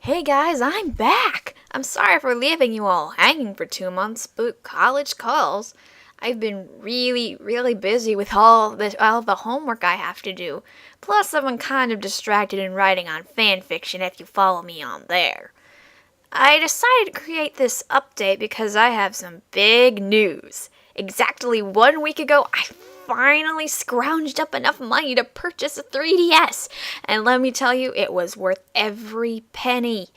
Hey guys, I'm back! I'm sorry for leaving you all hanging for 2 months, but college calls. I've been really busy with all the homework I have to do. Plus, I've been kind of distracted in writing on fanfiction if you follow me on there. I decided to create this update because I have some big news. Exactly 1 week ago, I finally scrounged up enough money to purchase a 3DS, and let me tell you, it was worth every penny.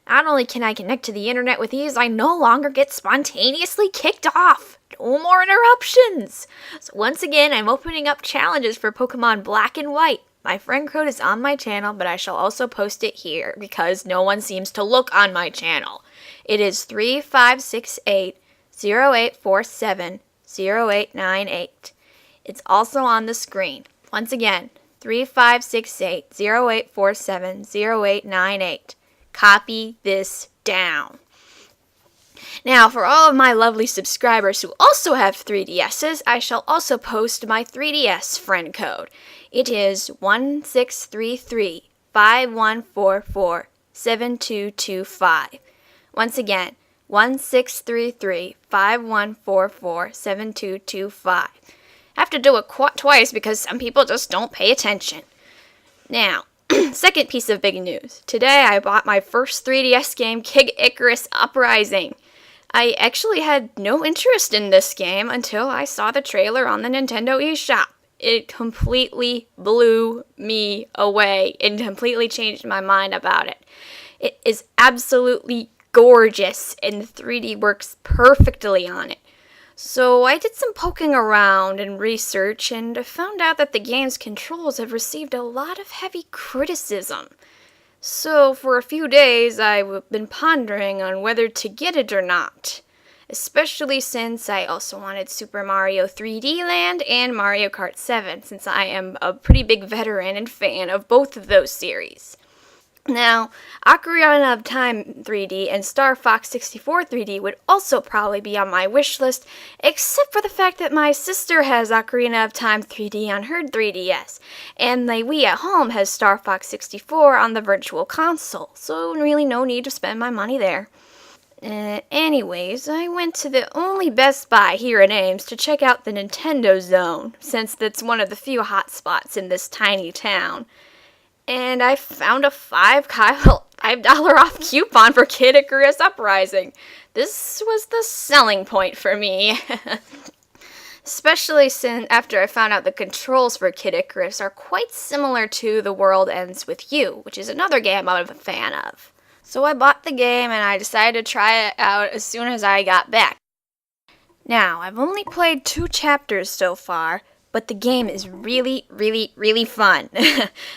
Not only can I connect to the internet with ease, I no longer get spontaneously kicked off. No more interruptions. So once again, I'm opening up challenges for Pokemon Black and White. My friend code is on my channel, but I shall also post it here because no one seems to look on my channel. It is 3568-0847-0898. It's also on the screen. Once again, 3568-0847-0898. Copy this down. Now, for all of my lovely subscribers who also have 3DSs, I shall also post my 3DS friend code. It is 1633-5144-7225. Once again, 1633-5144-7225. I have to do it twice because some people just don't pay attention. Now, second piece of big news. Today I bought my first 3DS game, Kid Icarus Uprising. I actually had no interest in this game until I saw the trailer on the Nintendo eShop. It completely blew me away and completely changed my mind about it. It is absolutely gorgeous and the 3D works perfectly on it. So I did some poking around and research and found out that the game's controls have received a lot of heavy criticism. So for a few days I've been pondering on whether to get it or not. Especially since I also wanted Super Mario 3D Land and Mario Kart 7, since I am a pretty big veteran and fan of both of those series. Now, Ocarina of Time 3D and Star Fox 64 3D would also probably be on my wish list, except for the fact that my sister has Ocarina of Time 3D on her 3DS, and the Wii at home has Star Fox 64 on the Virtual Console, so really no need to spend my money there. Anyways, I went to the only Best Buy here in Ames to check out the Nintendo Zone, since that's one of the few hotspots in this tiny town. And I found a $5 off coupon for Kid Icarus Uprising. This was the selling point for me. Especially since after I found out the controls for Kid Icarus are quite similar to The World Ends With You, which is another game I'm a fan of. So I bought the game and I decided to try it out as soon as I got back. Now, I've only played 2 chapters so far, but the game is really fun.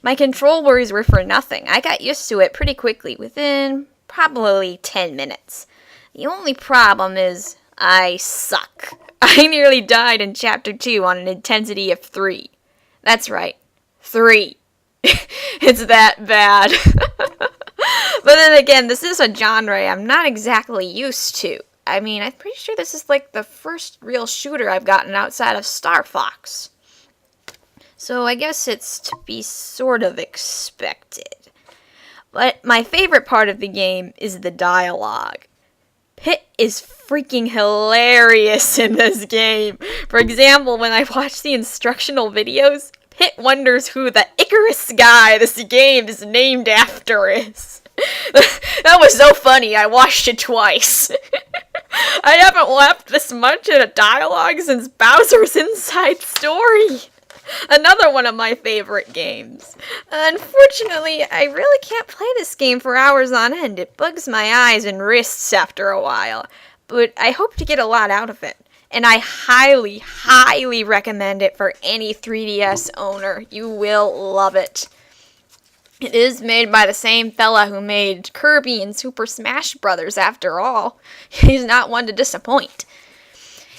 My control worries were for nothing. I got used to it pretty quickly, within probably 10 minutes. The only problem is I suck. I nearly died in Chapter 2 on an intensity of 3. That's right, 3. It's that bad. But then again, this is a genre I'm not exactly used to. I mean, I'm pretty sure this is like the first real shooter I've gotten outside of Star Fox. So I guess it's to be sort of expected. But my favorite part of the game is the dialogue. Pit is freaking hilarious in this game. For example, when I watch the instructional videos, Pit wonders who the Icarus guy this game is named after is. That was so funny, I watched it twice. I haven't laughed this much at a dialogue since Bowser's Inside Story. Another one of my favorite games. Unfortunately, I really can't play this game for hours on end. It bugs my eyes and wrists after a while. But I hope to get a lot out of it. And I highly recommend it for any 3DS owner. You will love it. It is made by the same fella who made Kirby and Super Smash Bros. After all. He's not one to disappoint.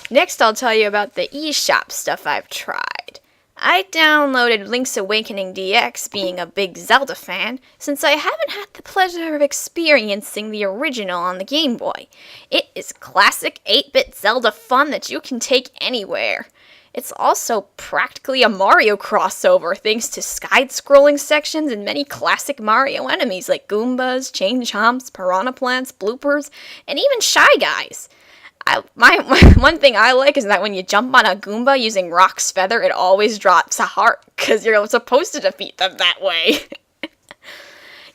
Next, I'll tell you about the eShop stuff I've tried. I downloaded Link's Awakening DX, being a big Zelda fan, since I haven't had the pleasure of experiencing the original on the Game Boy. It is classic 8-bit Zelda fun that you can take anywhere. It's also practically a Mario crossover thanks to side-scrolling sections and many classic Mario enemies like Goombas, Chain Chomps, Piranha Plants, Bloopers, and even Shy Guys. One thing I like is that when you jump on a Goomba using Rock's Feather, it always drops a heart, because you're supposed to defeat them that way.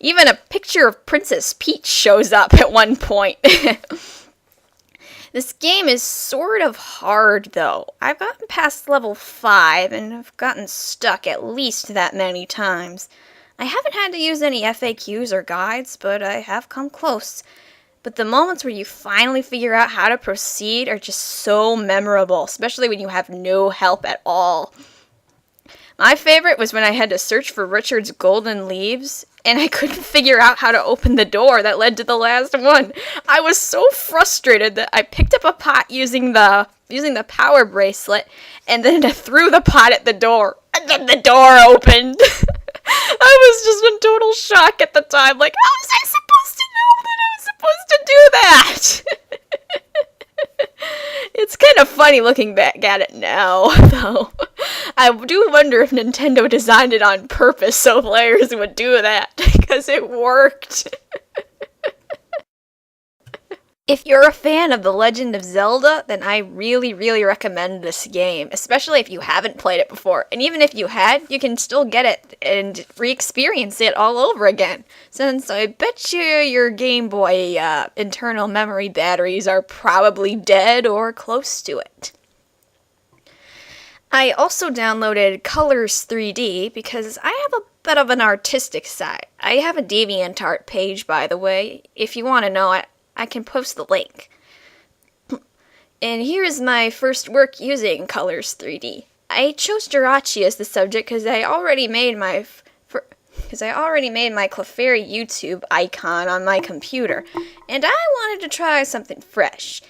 Even a picture of Princess Peach shows up at one point. This game is sort of hard, though. I've gotten past level 5, and I've gotten stuck at least that many times. I haven't had to use any FAQs or guides, but I have come close. But the moments where you finally figure out how to proceed are just so memorable, especially when you have no help at all. My favorite was when I had to search for Richard's golden leaves, and I couldn't figure out how to open the door that led to the last one. I was so frustrated that I picked up a pot using the power bracelet, and then I threw the pot at the door, and then the door opened. I was just in total shock at the time, like, how was I supposed to know that I was supposed to do that? It's kind of funny looking back at it now, though. I do wonder if Nintendo designed it on purpose so players would do that, because it worked. If you're a fan of The Legend of Zelda, then I really, really recommend this game, especially if you haven't played it before. And even if you had, you can still get it and re-experience it all over again, since I bet you your Game Boy internal memory batteries are probably dead or close to it. I also downloaded Colors 3D because I have a bit of an artistic side. I have a DeviantArt page, by the way. If you want to know it, I can post the link. And here's my first work using Colors 3D. I chose Jirachi as the subject because I already made my Clefairy YouTube icon on my computer, and I wanted to try something fresh.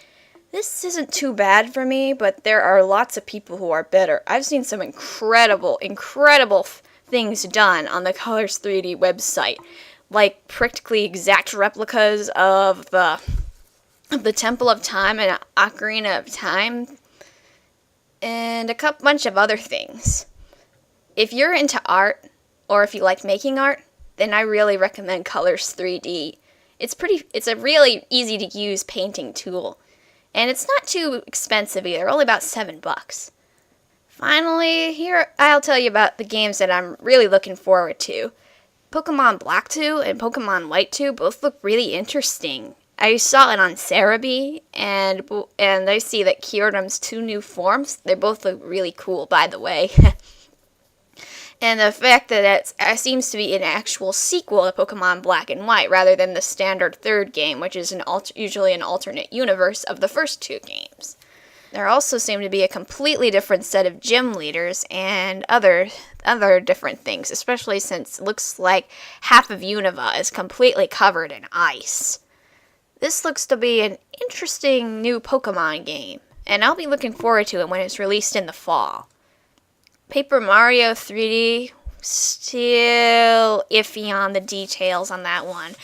This isn't too bad for me, but there are lots of people who are better. I've seen some incredible things done on the Colors 3D website, like practically exact replicas of the Temple of Time and Ocarina of Time, and a bunch of other things. If you're into art, or if you like making art, then I really recommend Colors 3D. It's a really easy to use painting tool, and it's not too expensive either, only about $7. Finally, here I'll tell you about the games that I'm really looking forward to. Pokemon Black 2 and Pokemon White 2 both look really interesting. I saw it on Cerebi, and I see that Kyurem's 2 new forms, they both look really cool, by the way. And the fact that it seems to be an actual sequel to Pokemon Black and White, rather than the standard third game, which is usually an alternate universe of the first 2 games. There also seem to be a completely different set of gym leaders and other different things, especially since it looks like half of Unova is completely covered in ice. This looks to be an interesting new Pokemon game, and I'll be looking forward to it when it's released in the fall. Paper Mario 3D, still iffy on the details on that one.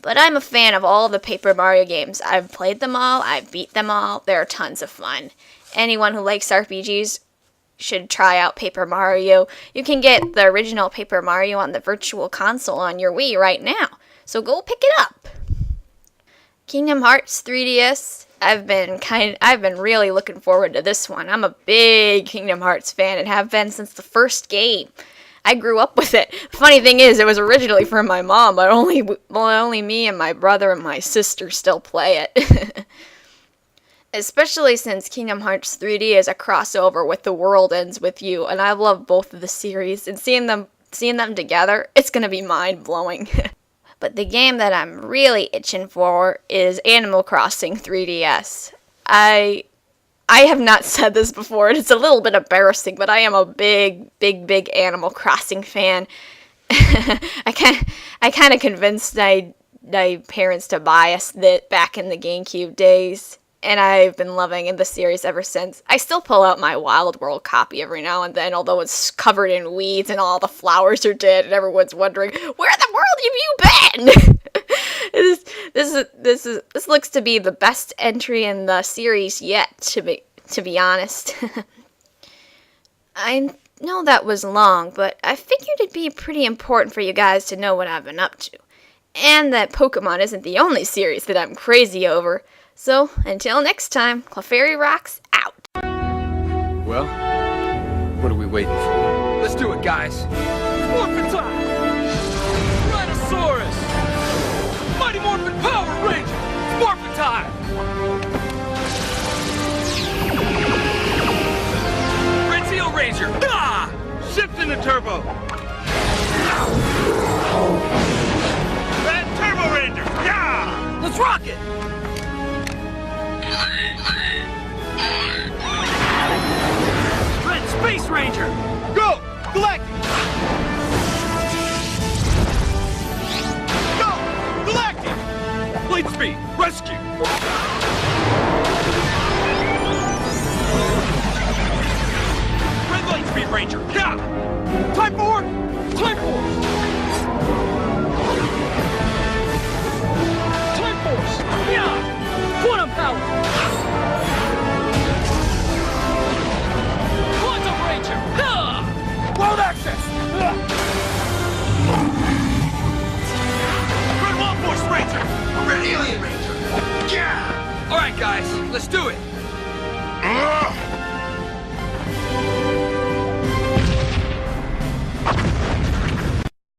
But I'm a fan of all the Paper Mario games. I've played them all, I've beat them all, they're tons of fun. Anyone who likes RPGs should try out Paper Mario. You can get the original Paper Mario on the Virtual Console on your Wii right now, so go pick it up. Kingdom Hearts 3DS, I've been really looking forward to this one. I'm a big Kingdom Hearts fan and have been since the first game. I grew up with it. Funny thing is, it was originally for my mom, but only me and my brother and my sister still play it. Especially since Kingdom Hearts 3D is a crossover with The World Ends With You, and I love both of the series, and seeing them together, it's gonna be mind-blowing. But the game that I'm really itching for is Animal Crossing 3DS. I have not said this before, and it's a little bit embarrassing, but I am a big Animal Crossing fan. I kind of convinced my parents to buy us that back in the GameCube days, and I've been loving the series ever since. I still pull out my Wild World copy every now and then, although it's covered in weeds and all the flowers are dead, and everyone's wondering, where in the world have you been? This looks to be the best entry in the series yet, to be honest. I know that was long, but I figured it'd be pretty important for you guys to know what I've been up to. And that Pokemon isn't the only series that I'm crazy over. So, until next time, Clefairy Rocks out. Well, what are we waiting for? Let's do it, guys. Come on,